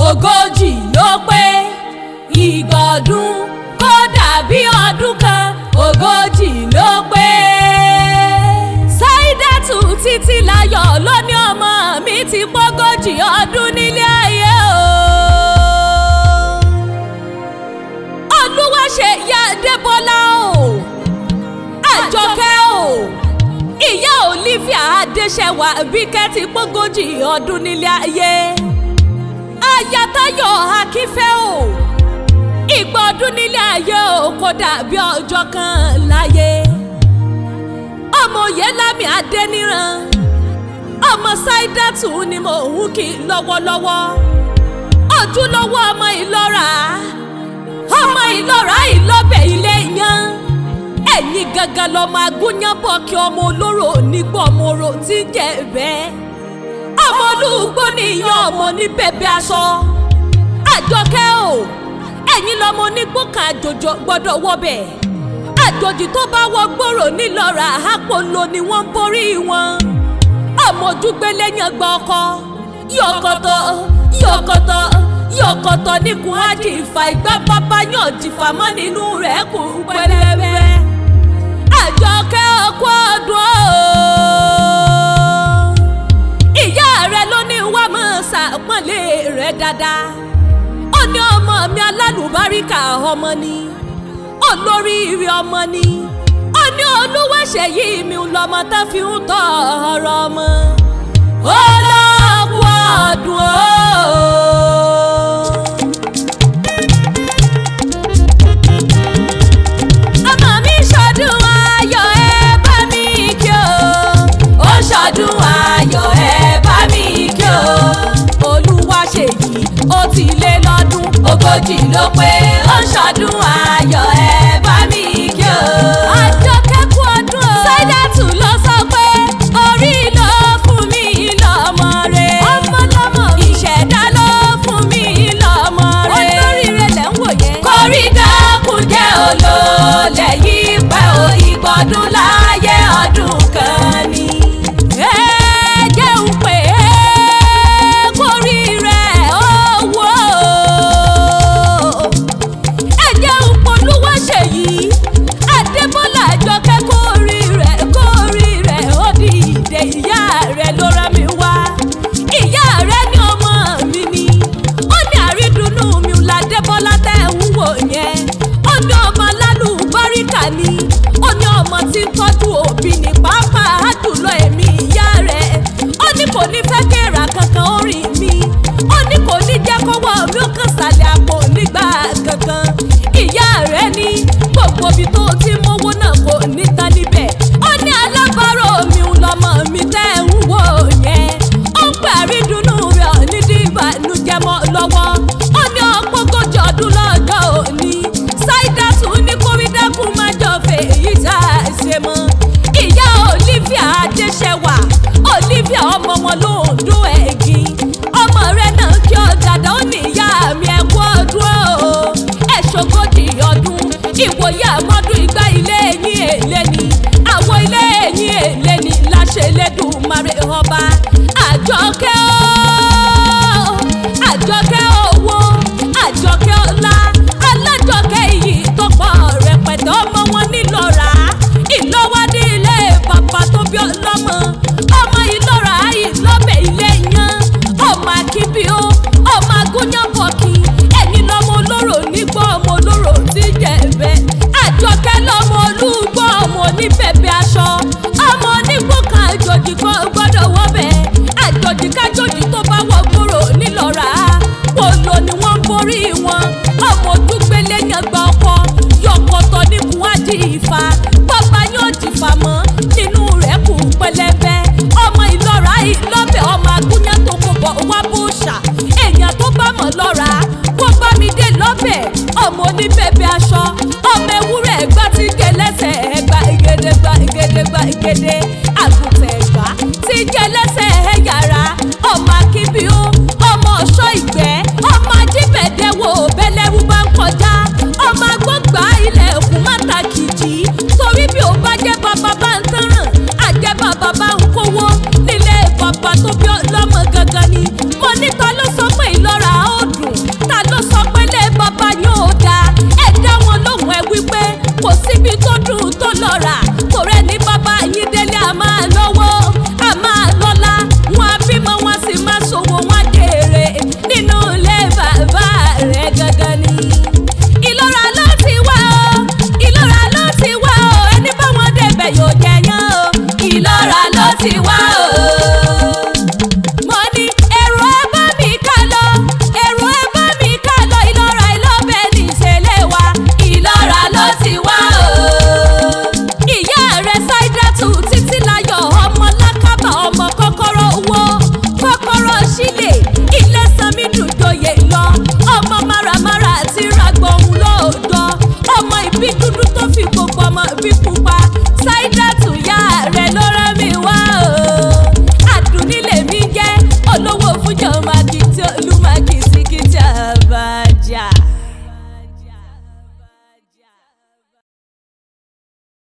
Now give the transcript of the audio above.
ogójì ló pé ìgbà ọdún kò dàbí ọdún kan ogójì ló pé. Saidatu Títílayọ̀ ló ní ọmọ mi ti pọ́gójì ọdún nílé ayé o. Olúwaṣeyì Adébọ́lá o, Àjọkẹ́ o, ìyá Olivia Adéṣẹwà Bíkẹ́ ti pọ́gójì ọdún nílé ayé. Aya Táyọ̀ Akífẹ́ o, ìgbà ọdún nílé ayé o kò dàbí ọjọ́ kan láyé. Ọmọ Oyèlámì Adéníran, ọmọ Saidatu ni mò ń kí lọ́wọ́lọ́wọ́. Ojúlówó ọmọ Ìlọ́ra, ọmọ Ìlọ́ra ìlọ́bẹ̀ ilé yan. Ẹ̀yin gangan lọ́mọ agúnyán bọ̀ kí ọmọ olóró nígbà ọmọ orò tí ń jẹ bẹ́ẹ̀. Ọmọ olúgbó níyan ọmọ ní bẹ̀bẹ̀ aṣọ. Àjọkẹ́ o, ẹ̀yin lọ́mọ onígbó kan àjòjò gbọ́dọ̀ wọbẹ̀. Àjòjì tó bá wọ gbòòrò nílọ́ra àpòlò ni wọ́n ń borí wọn. Ọmọ ojúgbélé yan gba ọkọ. Yọ̀kọ̀tọ̀ yọ̀kọ̀tọ̀ yọ̀kọ̀tọ̀ níkùn àjìfà ìgbà bàbá yàn jìfà mọ́ nínú rẹ̀ kù pẹlẹbẹ. Àjọkẹ́ ọkọ ọdún o, ìyá rẹ̀ ló ní wá mọ́ ṣàpọ́nlé rẹ̀ dáadáa. Ó ní ọmọ mi alálùbáríkà ọmọ ni, olóríire ọmọ ni. Ó ní Olúwaṣeyì mi lọ́mọ tá fi ń tọ́ ọ̀rọ̀ ọmọ. Ó lọ́kù ọdún o. Ọmọ mi ṣọdún ayọ̀ ẹ bá mi kí o. Ó ṣọdún ayọ̀ ẹ bá mi kí o. Olúwaṣeyì ó ti lé lọ́dún ogójì ló pé. Ó ṣọdún ayọ̀ ẹ bá mi kí o. Àjọkẹ́ kú ọdún o. Saidatu ló sọ pé orí ló fún mi lọ́mọ rẹ̀. Ọmọ lọ́mọ ìṣẹ̀dá ló fún mi lọ́mọ rẹ̀. Olóríire lẹ̀ ń wò yẹn. Kórí dákun jẹ́ olólè yìí pẹ́ o, ìgbọ̀dún láyé ọdún kan ni. Ẹ jẹun pé kórí rẹ̀ owó. Ẹ jẹun polúwaṣeyì Adébọ́lá Àjọkẹ́ kórí rẹ̀ ó dìde. Ìyá rẹ̀ ló rán mi wá. Ìyá rẹ̀ ní ọmọ mi ni. Ó ní àrídùnnú mi l'Adébọ́lá tẹ́ ń wò yẹn. Ó ní ọmọ alálùbáríkà ni. Ó ní ọmọ tí ń tọ́jú òbí ní pàápàá jùlọ èmi ìyá rẹ̀. Ó ní kò ní fẹ́ kéèrà kankan orin mi. Ó ní kò ní jẹ́ kọ́wọ́ mi ó kàn sàlẹ̀ àpò nígbà kankan. Ìyá rẹ̀ ní gbogbo ibi tó ti mówó náà kò ní tán níbẹ̀. Ó ní alábàárò mi lọ́mọ mi tẹ́ ń wò yẹn. Ó ń pè àrídùnnú rẹ̀ ní dìbànújẹ́ mọ́ lọ́wọ́. Ó ní ọgbọ́gójì ọdún lọ́jọ́ òní. Saidatu ní kórí dákun má jọ fèyí tá a ṣe mọ́. Ìyá Olivia Adéṣẹwà, Olivia ọmọ wọn ló ń dún ẹ̀gìn. Ọmọ rẹ̀ náà kí ọ dáadáa, ó ní ìyá mi ẹ kú ọdún o. Ẹ ṣogójì ọdún, ìwòye àmọ́dún ìgbà ilé ẹ̀yìn èlé ni. Àwọn ilé ẹ̀yìn èlé ni láṣẹ Elédùmarè ọba. Àjọkẹ́ o, Àjọkẹ́ owó, Àjọkẹ́ ọlá, Alájọkẹ́ iyì tó pọ̀ rẹpẹtẹ. Ọmọ wọn nílọ́ra, Ìlọ́wádìí ilé bàbá tó bí ọlọ́mọ. Ọmọ Ìlọ́ra ìlọ́bẹ̀ ilé yan. Ọmọ Akíbíó, ọmọ agúnyánbọ̀kì. Ẹ̀yin lọ́mọ olóró nígbà ọmọ olóró tí jẹ̀bẹ̀. Àjọkẹ́ lọ́mọ olúgbọ́ ọmọ oníbẹ̀bẹ̀ aṣọ. Ọmọ onígbò kan àjòjì kan